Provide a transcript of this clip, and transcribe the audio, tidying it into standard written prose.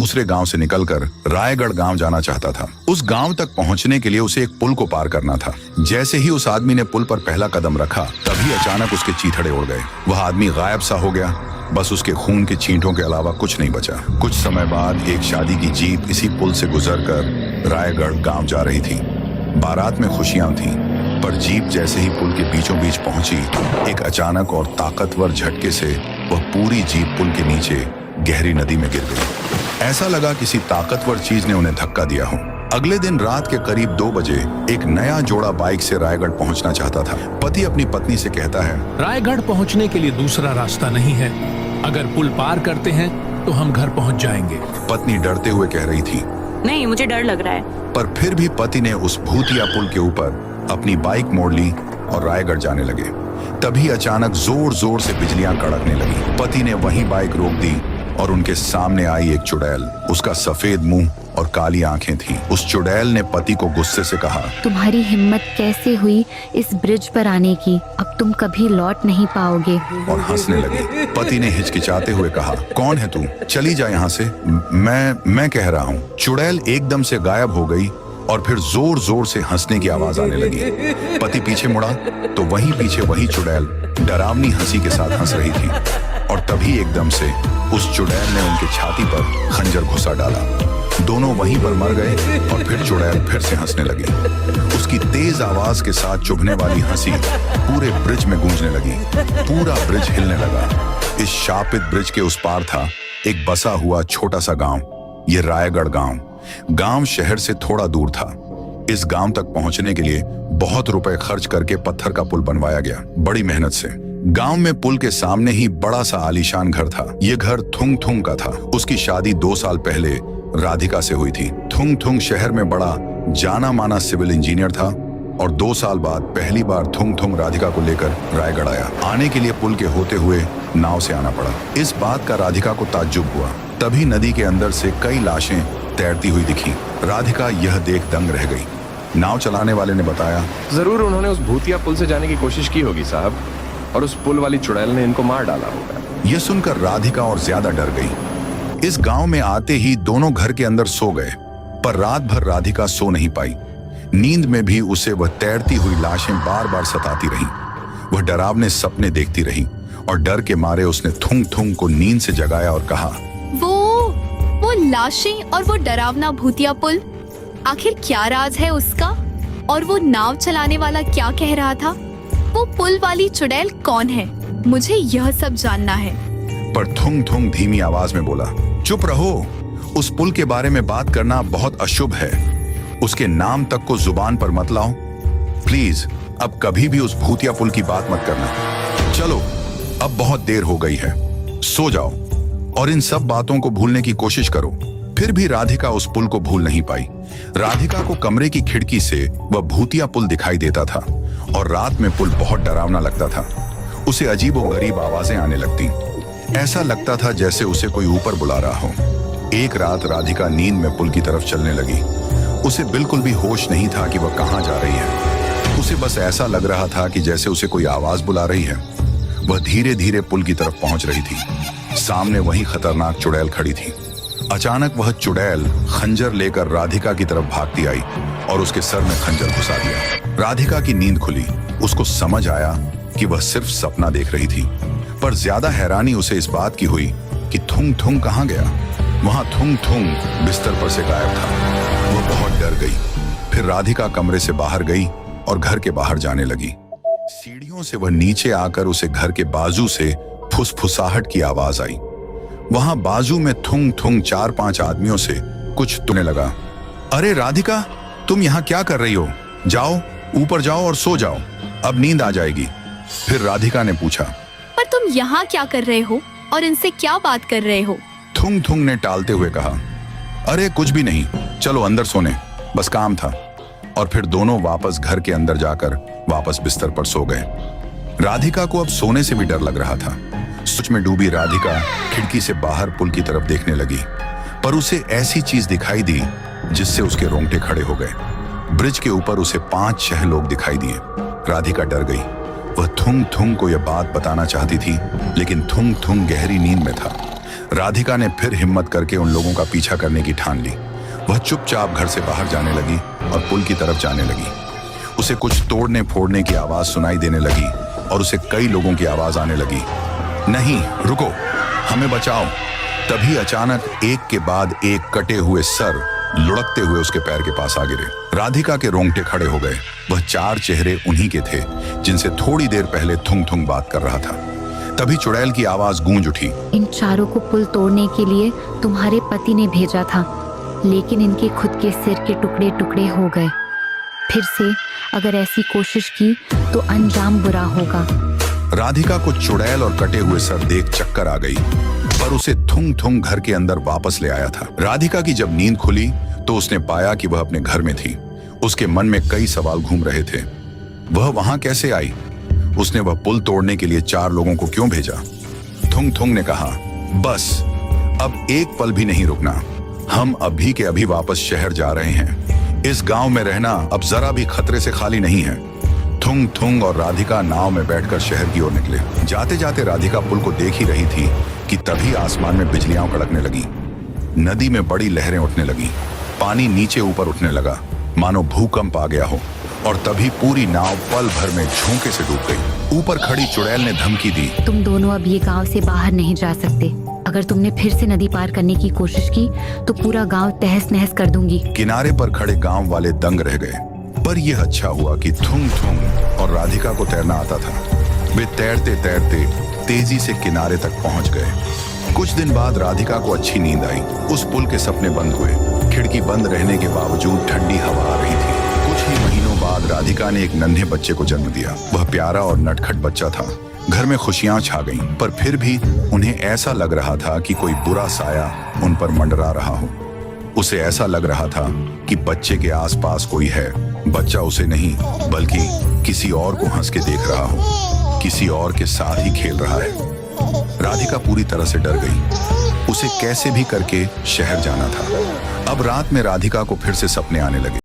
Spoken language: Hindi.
दूसरे गांव से निकलकर रायगढ़ गांव जाना चाहता था। उस गांव तक पहुंचने के लिए उसे एक पुल को पार करना था। जैसे ही उस आदमी ने पुल पर पहला कदम रखा, तभी अचानक उसके चीथड़े उड़ गए। वह आदमी गायब सा हो गया। बस उसके खून के छींटों के अलावा कुछ नहीं बचा। कुछ समय बाद एक शादी की जीप इसी पुल से गुजरकर रायगढ़ गांव जा रही थी। बारात में खुशियां थीं, पर जीप जैसे ही पुल के बीचों बीच पहुंची, एक अचानक और ताकतवर झटके से वह पूरी जीप पुल के नीचे गहरी नदी में गिर गई। ऐसा लगा किसी ताकतवर चीज ने उन्हें धक्का दिया हो। अगले दिन रात के करीब 2 बजे एक नया जोड़ा बाइक से रायगढ़ पहुंचना चाहता था। पति अपनी पत्नी से कहता है, रायगढ़ पहुंचने के लिए दूसरा रास्ता नहीं है। अगर पुल पार करते हैं तो हम घर पहुंच जाएंगे। पत्नी डरते हुए कह रही थी, नहीं, मुझे डर लग रहा है। पर फिर भी पति ने उस भूतिया पुल के ऊपर अपनी बाइक मोड़ ली और रायगढ़ जाने लगे। तभी अचानक जोर जोर से बिजलियां कड़कने लगी। पति ने वहीं बाइक रोक दी और उनके सामने आई एक चुड़ैल। उसका सफेद मुंह और काली आंखें थीं। उस चुड़ैल ने पति को गुस्से से कहा, तुम्हारी हिम्मत कैसे हुई इस ब्रिज पर आने की? अब तुम कभी लौट नहीं पाओगे। और हंसने लगी। पति ने हिचकिचाते हुए कहा, कौन है तू? चली जा यहाँ से। मैं कह रहा हूँ। चुड़ैल एकदम से गायब हो गई और फिर जोर जोर से हंसने की आवाज आने लगी। पति पीछे मुड़ा तो वहीं पीछे वही चुड़ैल डरावनी हंसी के साथ हंस रही थी। और तभी एकदम से उस चुड़ैल ने उनकी छाती पर खंजर घुसा डाला। दोनों वहीं पर मर गए और फिर चुड़ैल फिर से हंसने लगी। उसकी तेज आवाज के साथ चुभने वाली हंसी पूरे ब्रिज में गूंजने लगी। पूरा ब्रिज हिलने लगा। इस शापित ब्रिज के उस पार था एक बसा हुआ छोटा सा गांव। ये रायगढ़ गांव शहर से थोड़ा दूर था। इस गांव तक पहुंचने के लिए बहुत रुपए खर्च करके पत्थर का पुल बनवाया गया, बड़ी मेहनत से। गांव में पुल के सामने ही बड़ा सा आलीशान घर था। ये घर थुंग थुंग का था। उसकी शादी 2 साल पहले राधिका से हुई थी। थुंग थुंग शहर में बड़ा जाना माना सिविल इंजीनियर था और 2 साल बाद पहली बार थुंग थुंग राधिका को लेकर रायगढ़ आया। आने के लिए पुल के होते हुए नाव से आना पड़ा। इस बात का राधिका को ताज्जुब हुआ। तभी नदी के अंदर से कई लाशें तैरती हुई दिखी। राधिका यह देख दंग रह गई। नाव चलाने वाले ने बताया, जरूर उन्होंने उस भूतिया पुल से जाने की कोशिश की होगी साहब, और उस पुल वाली चुड़ैल ने इनको मार डाला होगा। यह सुनकर राधिका और ज्यादा डर गई। इस गांव में आते ही दोनों घर के अंदर सो गए, पर रात भर राधिका सो नहीं पाई। नींद में भी उसे वह तैरती हुई लाशें बार बार सताती रहीं। वह डरावने सपने देखती रही और डर के मारे उसने थुंग थुंग को नींद से जगाया और कहा, वो लाशें और वो डरावना भूतिया पुल, आखिर क्या राज है उसका? और वो नाव चलाने वाला क्या कह रहा था? वो पुल वाली चुड़ैल कौन है? मुझे यह सब जानना है। पर थुंग थुंग धीमी आवाज में बोला, चुप रहो। उस पुल के बारे में बात करना बहुत अशुभ है। उसके नाम तक को जुबान पर मत लाओ। प्लीज अब कभी भी उस भूतिया पुल की बात मत करना। चलो, अब बहुत देर हो गई है, सो जाओ और इन सब बातों को भूलने की कोशिश करो। फिर भी राधिका उस पुल को भूल नहीं पाई। राधिका को कमरे की खिड़की से वह भूतिया पुल दिखाई देता था और रात में पुल बहुत डरावना लगता था। उसे अजीबोगरीब आवाजें आने लगती। ऐसा लगता था जैसे उसे कोई ऊपर बुला रहा हो। एक रात राधिका नींद में पुल की तरफ चलने लगी। उसे बिल्कुल भी होश नहीं था कि वह कहाँ जा रही है। उसे बस ऐसा लग रहा था कि जैसे उसे कोई आवाज बुला रही है। वह धीरे धीरे पुल की तरफ पहुंच रही थी। सामने वही खतरनाक चुड़ैल खड़ी थी। अचानक वह चुड़ैल खंजर लेकर राधिका की तरफ भागती आई और उसके सर में खंजर घुसा दिया। राधिका की नींद खुली। उसको समझ आया कि वह सिर्फ सपना देख रही थी, पर ज्यादा हैरानी उसे इस बात की हुई कि थुंग थुंग कहाँ गया। वहां थुंग थुंग बिस्तर पर से गायब था। वह बहुत डर गई। फिर राधिका कमरे से बाहर गई और घर के बाहर जाने लगी। सीढ़ियों से वह नीचे आकर उसे घर के बाजू से फुसफुसाहट की आवाज आई। वहां बाजू में थुंग थुंग 4-5 आदमियों से कुछ तुमने लगा। अरे राधिका, तुम यहाँ क्या कर रही हो? जाओ, ऊपर जाओ और सो जाओ, अब नींद आ जाएगी। फिर राधिका ने पूछा, पर तुम यहाँ क्या कर रहे हो और इनसे क्या बात कर रहे हो? थुंग थुंग ने टालते हुए कहा, अरे कुछ भी नहीं, चलो अंदर सोने, बस काम था। और फिर दोनों वापस घर के अंदर जाकर वापस बिस्तर पर सो गए। राधिका को अब सोने से भी डर लग रहा था। सोच में डूबी राधिका खिड़की से बाहर पुल की तरफ देखने लगी, पर उसे ऐसी चीज दिखाई दी जिससे उसके रोंगटे खड़े हो गए। ब्रिज के ऊपर उसे 5-6 लोग दिखाई दिए। राधिका डर गई। वह थुंग थुंग को यह बात बताना चाहती थी, लेकिन थुंग थुंग गहरी नींद में था। राधिका ने फिर हिम्मत करके उन लोगों का पीछा करने की ठान ली। वह चुपचाप घर से बाहर जाने लगी और पुल की तरफ जाने लगी। उसे कुछ तोड़ने फोड़ने की आवाज सुनाई देने लगी और उसे कई लोगों की आवाज आने लगी, नहीं रुको, हमें बचाओ। तभी अचानक एक के बाद एक कटे हुए सर लुढ़कते हुए उसके पैर के पास आ गिरे। राधिका के रोंगटे खड़े हो गए। वह 4 चेहरे उन्हीं के थे जिनसे थोड़ी देर पहले थुंग थुंग बात कर रहा था। तभी चुड़ैल की आवाज गूंज उठी, इन चारों को पुल तोड़ने के लिए तुम्हारे पति ने भेजा था, लेकिन इनके खुद के सिर के टुकड़े टुकड़े हो गए। फिर से अगर ऐसी कोशिश की तो अंजाम बुरा होगा। राधिका को चुड़ैल और कटे हुए सर देख चक्कर आ गई, पर उसे थुंग थुंग घर के अंदर वापस ले आया था। राधिका की जब नींद खुली तो उसने पाया कि वह अपने घर में थी। उसके मन में कई सवाल घूम रहे थे। वह वहां कैसे आई? उसने वह पुल तोड़ने के लिए 4 लोगों को क्यों भेजा? थुंग थुंग ने कहा, बस अब एक पल भी नहीं रुकना, हम अभी के अभी वापस शहर जा रहे हैं। इस गांव में रहना अब जरा भी खतरे से खाली नहीं है। थुंग थुंग और राधिका नाव में बैठकर शहर की ओर निकले। जाते जाते राधिका पुल को देख ही रही थी कि तभी आसमान में बिजलियां कड़कने लगी। नदी में बड़ी लहरें उठने लगी। पानी नीचे ऊपर उठने लगा, मानो भूकंप आ गया हो। और तभी पूरी नाव पल भर में झोंके से डूब गई। ऊपर खड़ी चुड़ैल ने धमकी दी, तुम दोनों अब ये गांव से बाहर नहीं जा सकते। अगर तुमने फिर से नदी पार करने की कोशिश की तो पूरा गांव तहस नहस कर दूंगी। किनारे पर खड़े गांव वाले दंग रह गए। पर यह अच्छा हुआ कि थुंग थुंग और राधिका को तैरना आता था। वे तैरते तैरते तेजी से किनारे तक पहुंच गए। कुछ दिन बाद राधिका को अच्छी नींद आई। उस पुल के सपने बंद हुए। खिड़की बंद रहने के बावजूद ठंडी हवा आ रही थी। कुछ ही महीनों बाद राधिका ने एक नन्हे बच्चे को जन्म दिया। वह प्यारा और नटखट बच्चा था। घर में खुशियां छा गईं, पर फिर भी उन्हें ऐसा लग रहा था कि कोई बुरा साया उन पर मंडरा रहा हो। उसे ऐसा लग रहा था कि बच्चे के आसपास कोई है। बच्चा उसे नहीं बल्कि किसी और को हंस के देख रहा हो, किसी और के साथ ही खेल रहा है। राधिका पूरी तरह से डर गई। उसे कैसे भी करके शहर जाना था। अब रात में राधिका को फिर से सपने आने लगे।